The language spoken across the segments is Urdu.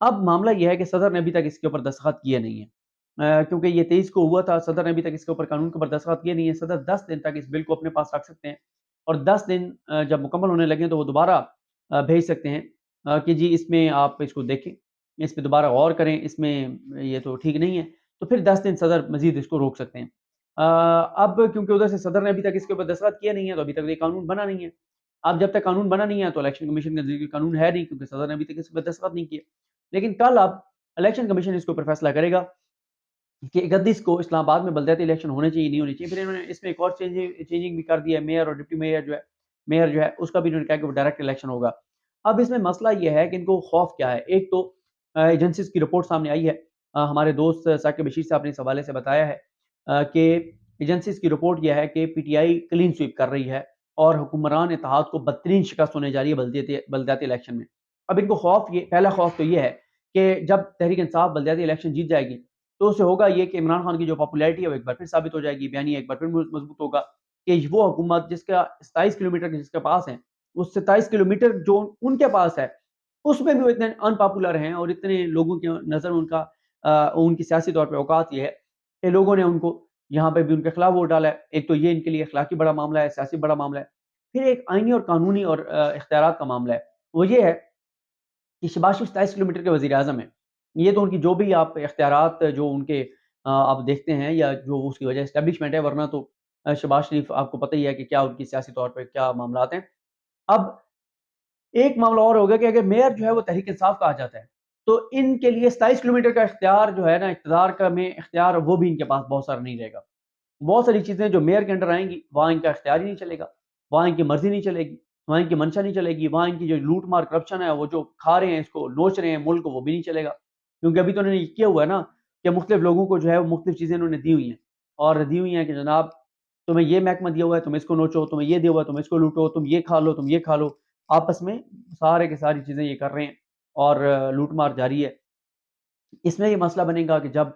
اب معاملہ یہ ہے کہ صدر نے ابھی تک اس کے اوپر دستخط کیے نہیں ہیں، کیونکہ یہ 23 کو ہوا تھا، صدر نے ابھی تک اس کے اوپر قانون کے اوپر دستخط کیے نہیں ہیں۔ صدر 10 دن تک اس بل کو اپنے پاس رکھ سکتے ہیں، اور 10 دن جب مکمل ہونے لگیں تو وہ دوبارہ بھیج سکتے ہیں کہ جی اس میں آپ اس کو دیکھیں، اس پہ دوبارہ غور کریں، اس میں یہ تو ٹھیک نہیں ہے، تو پھر 10 دن صدر مزید اس کو روک سکتے ہیں۔ اب کیونکہ ادھر سے صدر نے ابھی تک اس کے اوپر دستخط کیے نہیں ہے، تو ابھی تک یہ قانون بنا نہیں ہے۔ اب جب تک قانون بنا نہیں ہے تو الیکشن کمیشن کا ذریعے قانون ہے نہیں، کیونکہ صدر نے ابھی تک اس پہ دستخط نہیں کیے۔ لیکن کل اب الیکشن کمیشن اس کے اوپر فیصلہ کرے گا کہ 31 کو اسلام آباد میں بلدیاتی الیکشن ہونے چاہیے نہیں ہونے چاہیے۔ پھر انہوں نے اس میں ایک اور چینجنگ بھی کر دیا ہے، میئر اور ڈپٹی میئر جو ہے اس کا بھی انہوں نے کہا کہ وہ ڈائریکٹ الیکشن ہوگا۔ اب اس میں مسئلہ یہ ہے کہ ان کو خوف کیا ہے؟ ایک تو ایجنسیز کی رپورٹ سامنے آئی ہے، ہمارے دوست ثاقب بشیر صاحب نے اس حوالے سے بتایا ہے کہ ایجنسیز کی رپورٹ یہ ہے کہ PTI clean sweep کر رہی ہے اور حکمران اتحاد کو بدترین شکست ہونے جا رہی ہے بلدیاتی الیکشن میں۔ اب ان کو پہلا خوف تو یہ ہے کہ جب تحریک انصاف بلدیاتی الیکشن جیت جائے گی تو اس سے ہوگا یہ کہ عمران خان کی جو پاپولیرٹی ہے وہ ایک بار پھر ثابت ہو جائے گی، بیانیہ ایک بار پھر مضبوط ہوگا کہ وہ حکومت جس کا 27 کلومیٹر جس کے پاس ہے، اس 27 کلومیٹر جو ان کے پاس ہے اس میں بھی وہ اتنے ان پاپولر ہیں اور اتنے لوگوں کے نظر ان کی سیاسی طور پہ اوقات یہ ہے کہ لوگوں نے ان کو یہاں پہ بھی ان کے خلاف ووٹ ڈالا ہے۔ ایک تو یہ ان کے لیے اخلاقی بڑا معاملہ ہے، سیاسی بڑا معاملہ ہے۔ پھر ایک آئینی اور قانونی اور اختیارات کا معاملہ ہے، وہ یہ ہے کہ شہباز شریف 27 کلومیٹر کے وزیر اعظم ہیں۔ یہ تو ان کی جو بھی آپ اختیارات جو ان کے آپ دیکھتے ہیں یا جو اس کی وجہ اسٹیبلشمنٹ ہے، ورنہ تو شہباز شریف آپ کو پتہ ہی ہے کہ کیا ان کی سیاسی طور پہ کیا معاملات ہیں۔ اب ایک معاملہ اور ہوگا کہ اگر میئر جو ہے وہ تحریک انصاف کا آ جاتا ہے تو ان کے لیے 27 کلومیٹر کا اختیار جو ہے نا، اقتدار کا میں اختیار، وہ بھی ان کے پاس بہت سارا نہیں رہے گا۔ بہت ساری چیزیں جو میئر کے انڈر آئیں گی وہاں ان کا اختیار ہی نہیں چلے گا، وہاں ان کی مرضی نہیں چلے گی، وہاں ان کی منشا نہیں چلے گی، وہاں ان کی جو لوٹ مار کرپشن ہے، وہ جو کھا رہے ہیں اس کو نوچ رہے ہیں ملک کو، وہ بھی نہیں چلے گا۔ کیونکہ ابھی تو انہوں نے یہ کیا ہوا ہے نا کہ مختلف لوگوں کو جو ہے وہ مختلف چیزیں انہوں نے دی ہوئی ہیں، اور دی ہوئی ہیں کہ جناب تمہیں یہ محکمہ دیا ہوا ہے، تم اس کو نوچو، تمہیں یہ دیا ہوا ہے، تم اس کو لوٹو، تم یہ کھا لو، تم یہ کھا لو۔ آپس میں سارے کے ساری چیزیں یہ کر رہے ہیں اور لوٹ مار جاری ہے۔ اس میں یہ مسئلہ بنے گا کہ جب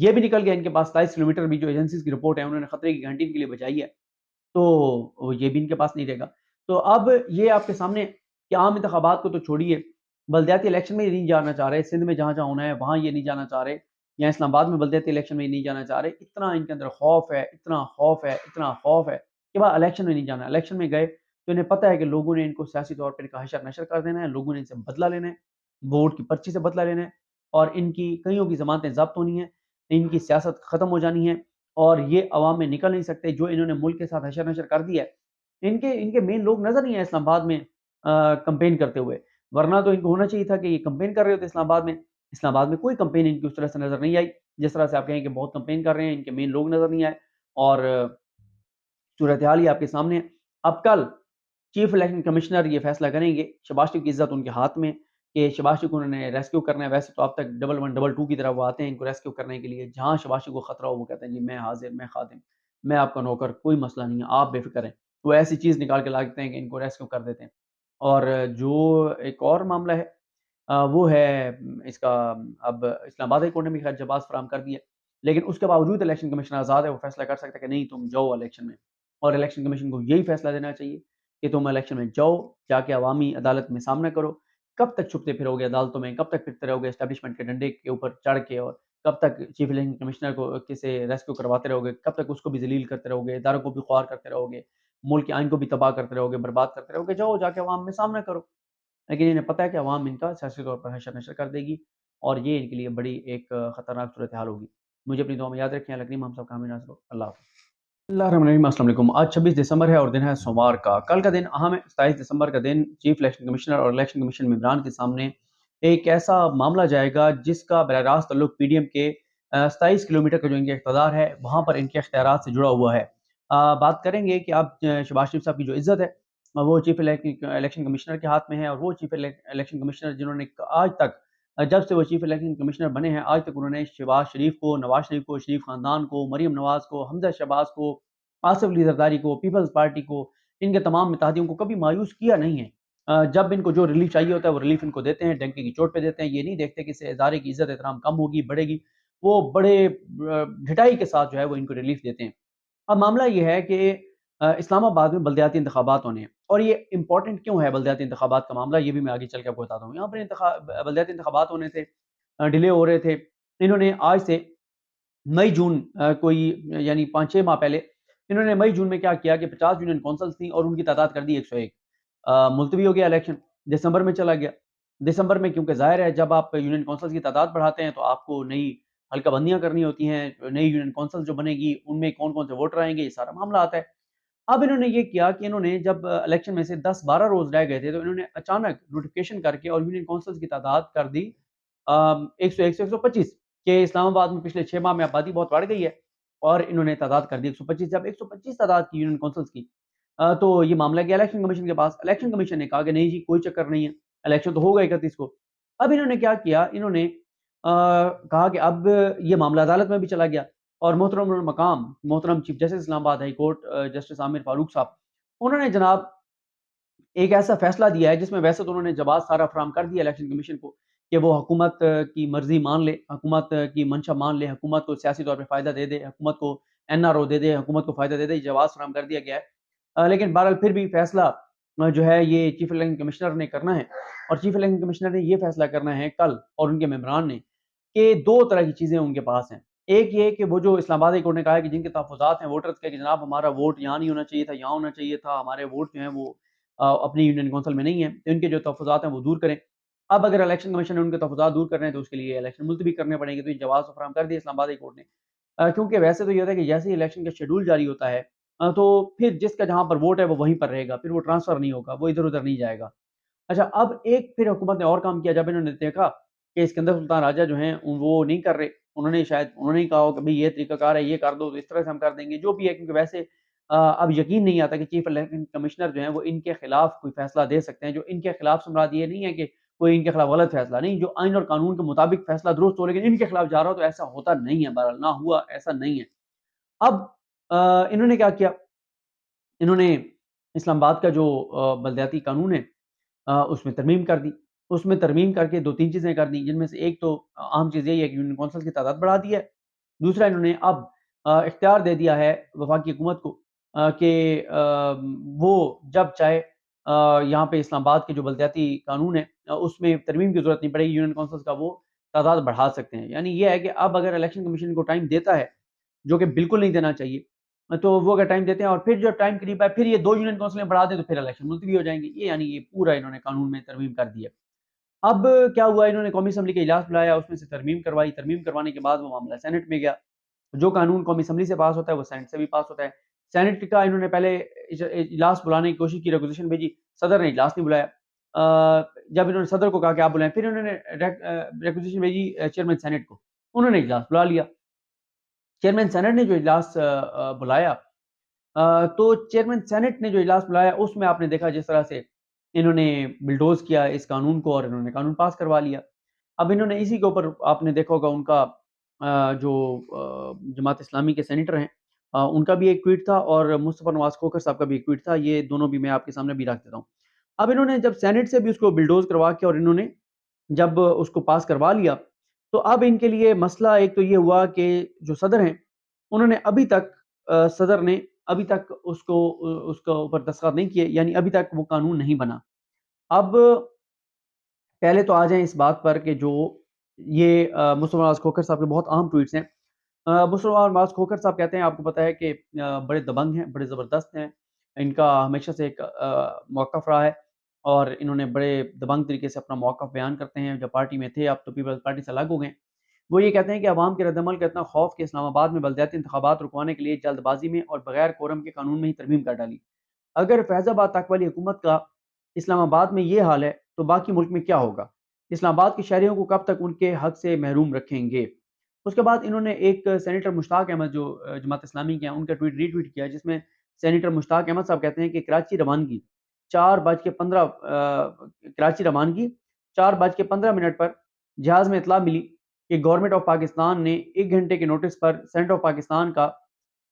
یہ بھی نکل گیا ان کے پاس 27 کلومیٹر بھی جو ایجنسیز کی رپورٹ ہے انہوں نے خطرے کی گھنٹی کے لیے بجائی ہے، تو یہ بھی ان کے پاس نہیں رہے گا۔ تو اب یہ آپ کے سامنے کہ عام انتخابات کو تو چھوڑیے، بلدیاتی الیکشن میں یہ نہیں جانا چاہ رہے، سندھ میں جہاں جہاں ہونا ہے وہاں یہ نہیں جانا چاہ رہے، یا اسلام آباد میں بلدیاتی الیکشن میں یہ نہیں جانا چاہ رہے۔ اتنا ان کے اندر خوف ہے، اتنا خوف ہے، اتنا خوف ہے کہ بعد الیکشن میں نہیں جانا۔ الیکشن میں گئے تو انہیں پتہ ہے کہ لوگوں نے ان کو سیاسی طور پر حشر نشر کر دینا ہے، لوگوں نے ان سے بدلہ لینا ہے، ووٹ کی پرچی سے بدلہ لینا ہے، اور ان کی کئیوں کی ضمانتیں ضبط ہونی ہیں، ان کی سیاست ختم ہو جانی ہے، اور یہ عوام میں نکل نہیں سکتے۔ جو انہوں نے ملک کے ساتھ حشر نشر کر دیا ہے، ان کے مین لوگ نظر نہیں آئے اسلام آباد میں کمپین کرتے ہوئے، ورنہ تو ان کو ہونا چاہیے تھا کہ یہ کمپین کر رہے ہوتے اسلام آباد میں۔ اسلام آباد میں کوئی کمپین ان کی اس طرح سے نظر نہیں آئی، جس طرح سے آپ کہیں کہ بہت کمپین کر رہے ہیں، ان کے مین لوگ نظر نہیں آئے، اور صورتحال ہی آپ کے سامنے ہے۔ اب کل چیف الیکشن کمشنر یہ فیصلہ کریں گے، شہباز شریف کی عزت ان کے ہاتھ میں کہ شہباز شریف کو انہوں نے ریسکیو کرنا ہے۔ ویسے تو اب تک 111122 کی طرح وہ آتے ہیں ان کو ریسکیو کرنے کے لیے، جہاں شہباز شریف کو خطرہ ہو وہ کہتے ہیں جی میں حاضر، میں خادم، میں آپ کا نوکر، کوئی مسئلہ نہیں ہے، آپ بے فکر ہیں۔ وہ ایسی چیز نکال کے لاتے ہیں کہ ان کو ریسکیو کر دیتے ہیں۔ اور جو ایک اور معاملہ ہے وہ ہے اس کا، اب اسلام آباد ہائی کورٹ نے بھی خیر جواز فراہم کر دیا، لیکن اس کے باوجود الیکشن کمیشن آزاد ہے، وہ فیصلہ کر سکتا ہے کہ نہیں تم جاؤ الیکشن میں، اور الیکشن کمیشن کو یہی فیصلہ دینا چاہیے کہ تم الیکشن میں جاؤ، جا کے عوامی عدالت میں سامنا کرو۔ کب تک چھپتے پھرو گے عدالتوں میں، کب تک پھرتے رہو گے اسٹیبلشمنٹ کے ڈنڈے کے اوپر چڑھ کے، اور کب تک چیف الیکشن کمشنر کو کسی ریسکیو کرواتے رہو گے، کب تک اس کو بھی ذلیل کرتے رہو گے، اداروں کو بھی خوار کرتے رہو گے، ملک کے آئین کو بھی تباہ کرتے رہو گے، برباد کرتے رہو گے۔ جاؤ جا کے عوام میں سامنا کرو۔ لیکن انہیں پتہ ہے کہ عوام ان کا سیاسی طور پر حشر نشر کر دے گی، اور یہ ان کے لیے بڑی ایک خطرناک صورتحال ہوگی۔ مجھے اپنی دعا میں یاد رکھیں۔ الکریم ہم سب کا حامی ناصر ہو۔ اللہ حافظ۔ اللہ الرحمن الرحیم۔ السلام علیکم۔ آج 26 دسمبر ہے اور دن ہے سوموار کا۔ کل کا دن اہم ہے۔ 27 دسمبر کا دن چیف الیکشن کمشنر اور الیکشن کمیشن ممبران کے سامنے ایک ایسا معاملہ جائے گا جس کا براہ راست تعلق پی ڈی ایم کے 27 کلومیٹر کا جو ان کے اقتدار ہے وہاں پر ان کے اختیارات سے جڑا ہوا ہے۔ بات کریں گے کہ اب شہباز شریف صاحب کی جو عزت ہے وہ چیف الیکشن کمشنر کے ہاتھ میں ہے، اور وہ چیف الیکشن کمشنر جنہوں نے آج تک، جب سے وہ چیف الیکشن کمشنر بنے ہیں آج تک انہوں نے شہباز شریف کو، نواز شریف کو، شریف خاندان کو، مریم نواز کو، حمزہ شہباز کو، آصف علی زرداری کو، پیپلز پارٹی کو، ان کے تمام متحدین کو کبھی مایوس کیا نہیں ہے۔ جب ان کو جو ریلیف چاہیے ہوتا ہے وہ ریلیف ان کو دیتے ہیں، ڈنکے کی چوٹ پہ دیتے ہیں۔ یہ نہیں دیکھتے کہ اس ادارے کی عزت احترام کم ہوگی، بڑھے گی، وہ بڑے ڈھٹائی کے ساتھ جو ہے وہ ان کو ریلیف دیتے ہیں۔ اب معاملہ یہ ہے کہ اسلام آباد میں بلدیاتی انتخابات ہونے ہیں، اور یہ امپورٹنٹ کیوں ہے بلدیاتی انتخابات کا معاملہ، یہ بھی میں آگے چل کے آپ کو بتاتا ہوں۔ یہاں پر بلدیاتی انتخابات ہونے سے ڈیلے ہو رہے تھے۔ انہوں نے آج سے مئی جون کوئی یعنی 5-6 ماہ پہلے انہوں نے مئی جون میں کیا کیا کہ 50 یونین کونسلز تھیں اور ان کی تعداد کر دی 101۔ ملتوی ہو گیا الیکشن، دسمبر میں چلا گیا۔ دسمبر میں کیونکہ ظاہر ہے جب آپ یونین کونسلز کی تعداد بڑھاتے ہیں تو آپ کو نئی حلقہ بندیاں کرنی ہوتی ہیں، نئی یونین کونسل جو بنے گی ان میں کون کون سے ووٹر آئیں گے، یہ سارا معاملہ آتا ہے۔ اب انہوں نے یہ کیا کہ انہوں نے جب الیکشن میں سے 10-12 روز رہ گئے تھے تو انہوں نے اچانک نوٹیفکیشن کر کے اور یونین کونسلز کی تعداد کر دی 101 سے 125، کہ اسلام آباد میں پچھلے 6 ماہ میں آبادی بہت بڑھ گئی ہے اور انہوں نے تعداد کر دی 125۔ جب 125 تعداد کی یونین کونسلز کی تو یہ معاملہ گیا الیکشن کمیشن کے پاس۔ الیکشن کمیشن نے کہا کہ نہیں جی کوئی چکر نہیں ہے، الیکشن تو ہوگا 31 کو۔ اب انہوں نے کیا کیا، انہوں نے کہا کہ اب یہ معاملہ عدالت میں بھی چلا گیا اور محترم المقام محترم چیف جسٹس اسلام آباد ہائی کورٹ جسٹس عامر فاروق صاحب، انہوں نے جناب ایک ایسا فیصلہ دیا ہے جس میں ویسے تو انہوں نے جواز سارا فراہم کر دیا الیکشن کمیشن کو کہ وہ حکومت کی مرضی مان لے، حکومت کی منشا مان لے، حکومت کو سیاسی طور پہ فائدہ دے دے، حکومت کو NRO دے دے، حکومت کو فائدہ دے دے، جواز فراہم کر دیا گیا ہے۔ لیکن بہرحال پھر بھی فیصلہ جو ہے یہ چیف الیکشن کمشنر نے کرنا ہے، اور چیف الیکشن کمشنر نے یہ فیصلہ کرنا ہے کل، اور ان کے ممبران نے، کہ دو طرح کی چیزیں ان کے پاس ہیں۔ ایک یہ کہ وہ جو اسلام آباد ہائی کورٹ نے کہا ہے کہ جن کے تحفظات ہیں ووٹرز کے کہ جناب ہمارا ووٹ یہاں نہیں ہونا چاہیے تھا، یہاں ہونا چاہیے تھا، ہمارے ووٹ جو ہیں وہ اپنی یونین کونسل میں نہیں ہیں، تو ان کے جو تحفظات ہیں وہ دور کریں۔ اب اگر الیکشن کمیشن نے ان کے تحفظات دور کرنے ہیں تو اس کے لیے الیکشن ملتوی کرنے پڑیں گے، تو یہ جواز فراہم کر دیا اسلام آباد ہائی کورٹ نے۔ کیونکہ ویسے تو یہ ہوتا ہے کہ جیسے ہی الیکشن کا شیڈول جاری ہوتا ہے تو پھر جس کا جہاں پر ووٹ ہے وہ وہیں پر رہے گا، پھر وہ ٹرانسفر نہیں ہوگا، وہ ادھر ادھر نہیں جائے گا۔ اچھا، اب ایک پھر حکومت نے اور کام کیا جب انہوں نے دیکھا کہ اسکندر سلطان راجہ جو ہیں وہ نہیں کر رہے، انہوں نے کہا ہو کہ بھئی یہ طریقہ کار ہے، یہ کر دو تو اس طرح سے ہم کر دیں گے، جو بھی ہے، کیونکہ ویسے اب یقین نہیں آتا کہ چیف الیکشن کمشنر جو ہیں وہ ان کے خلاف کوئی فیصلہ دے سکتے ہیں۔ جو ان کے خلاف سے مراد یہ نہیں ہے کہ کوئی ان کے خلاف غلط فیصلہ نہیں، جو آئین اور قانون کے مطابق فیصلہ درست ہو، لیکن ان کے خلاف جا رہا ہو تو ایسا ہوتا نہیں ہے، بہرحال نہ ہوا ایسا نہیں ہے۔ اب انہوں نے کیا کیا، انہوں نے اسلام آباد کا جو بلدیاتی قانون ہے اس میں ترمیم کر دی۔ اس میں ترمیم کر کے 2-3 چیزیں کر دی، جن میں سے ایک تو عام چیز یہی ہے کہ یونین کونسل کی تعداد بڑھا دی ہے۔ دوسرا، انہوں نے اب اختیار دے دیا ہے وفاقی حکومت کو کہ وہ جب چاہے یہاں پہ اسلام آباد کے جو بلدیاتی قانون ہے اس میں ترمیم کی ضرورت نہیں پڑے گی، یونین کونسلز کا وہ تعداد بڑھا سکتے ہیں۔ یعنی یہ ہے کہ اب اگر الیکشن کمیشن کو ٹائم دیتا ہے، جو کہ بالکل نہیں دینا چاہیے، تو وہ اگر ٹائم دیتے ہیں اور پھر جو ٹائم قریب ہے پھر یہ 2 یونین کونسلیں بڑھا دیں تو پھر الیکشن ملتوی ہو جائیں گے۔ یہ یعنی یہ پورا انہوں نے قانون میں ترمیم کر دی ہے۔ اب کیا ہوا، انہوں نے قومی اسمبلی کا اجلاس بلایا، اس میں سے ترمیم کروائی، ترمیم کروانے کے بعد وہ معاملہ سینٹ میں گیا۔ جو قانون قومی اسمبلی سے پاس ہوتا ہے وہ سینٹ سے بھی پاس ہوتا ہے۔ سینٹ کا انہوں نے پہلے اجلاس بلانے کی کوشش کی، ریکوزیشن بھیجی، صدر نے اجلاس نہیں بلایا۔ جب انہوں نے صدر کو کہا کہ آپ بلائیں، پھر انہوں نے ریکوزیشن بھیجی چیئرمین سینٹ کو، انہوں نے اجلاس بلا لیا۔ چیئرمین سینٹ نے جو اجلاس بلایا تو چیئرمین سینٹ نے جو اجلاس بلایا اس میں آپ نے دیکھا جس طرح سے انہوں نے بلڈوز کیا اس قانون کو اور انہوں نے قانون پاس کروا لیا۔ اب انہوں نے اسی کے اوپر آپ نے دیکھا ہوگا ان کا جو جماعت اسلامی کے سینیٹر ہیں ان کا بھی ایک ٹویٹ تھا اور مصطفیٰ نواز کھوکھر صاحب کا بھی ایک ٹویٹ تھا، یہ دونوں بھی میں آپ کے سامنے بھی رکھ دیتا ہوں۔ اب انہوں نے جب سینٹ سے بھی اس کو بلڈوز کروا کے اور انہوں نے جب اس کو پاس کروا لیا تو اب ان کے لیے مسئلہ ایک تو یہ ہوا کہ جو صدر ہیں انہوں نے ابھی تک صدر نے ابھی تک اس کا اوپر دستخط نہیں کیے، یعنی ابھی تک وہ قانون نہیں بنا۔ اب پہلے تو آ جائیں اس بات پر کہ جو یہ مصطفیٰ نواز کھوکھر صاحب کے بہت اہم ٹویٹس ہیں۔ مصطفیٰ نواز کھوکھر صاحب کہتے ہیں، آپ کو پتہ ہے کہ بڑے دبنگ ہیں، بڑے زبردست ہیں، ان کا ہمیشہ سے ایک موقف رہا ہے اور انہوں نے بڑے دبنگ طریقے سے اپنا موقف بیان کرتے ہیں۔ جب پارٹی میں تھے اب تو پیپلز پارٹی سے الگ ہو گئے۔ وہ یہ کہتے ہیں کہ عوام کے رد عمل کا اتنا خوف کہ اسلام آباد میں بلدیاتی انتخابات رکوانے کے لیے جلد بازی میں اور بغیر کورم کے قانون میں ہی ترمیم کر ڈالی۔ اگر فیض آباد تک والی حکومت کا اسلام آباد میں یہ حال ہے تو باقی ملک میں کیا ہوگا؟ اسلام آباد کے شہریوں کو کب تک ان کے حق سے محروم رکھیں گے؟ اس کے بعد انہوں نے ایک سینیٹر مشتاق احمد جو جماعت اسلامی کے ہیں ان کا ٹویٹ ری ٹویٹ کیا، جس میں سینیٹر مشتاق احمد صاحب کہتے ہیں کہ کراچی روانگی 4:15 پر جہاز میں اطلاع ملی کہ گورنمنٹ آف پاکستان نے 1 گھنٹے کے نوٹس پر سینٹ آف پاکستان کا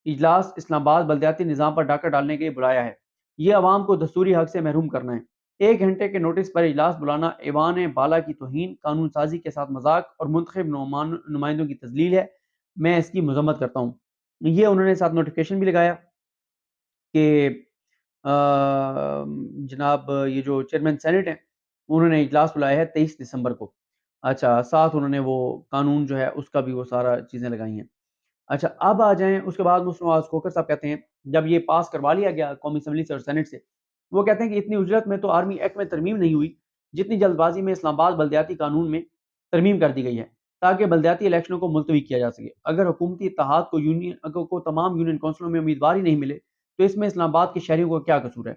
اجلاس اسلام آباد بلدیاتی نظام پر ڈاکہ ڈالنے کے لیے بلایا ہے۔ یہ عوام کو دستوری حق سے محروم کرنا ہے۔ 1 گھنٹے کے نوٹس پر اجلاس بلانا ایوان بالا کی توہین، قانون سازی کے ساتھ مذاق اور منتخب نمائندوں کی تذلیل ہے۔ میں اس کی مذمت کرتا ہوں۔ یہ انہوں نے ساتھ نوٹیفکیشن بھی لگایا کہ جناب یہ جو چیئرمین سینٹ ہیں انہوں نے اجلاس بلایا ہے 23 دسمبر کو. اچھا ساتھ انہوں نے وہ قانون جو ہے اس کا بھی وہ سارا چیزیں لگائی ہیں. اچھا اب آ جائیں اس کے بعد مسلم آواز کھوکر صاحب کہتے ہیں جب یہ پاس کروا لیا گیا قومی اسمبلی سے اور سینٹ سے، وہ کہتے ہیں کہ اتنی اجرت میں تو آرمی ایکٹ میں ترمیم نہیں ہوئی جتنی جلد بازی میں اسلام آباد بلدیاتی قانون میں ترمیم کر دی گئی ہے تاکہ بلدیاتی الیکشنوں کو ملتوی کیا جا سکے. اگر حکومتی اتحاد کو تمام یونین کونسلوں میں امیدوار ہی نہیں ملے تو اس میں اسلام آباد کے شہریوں کو کیا قصور ہے؟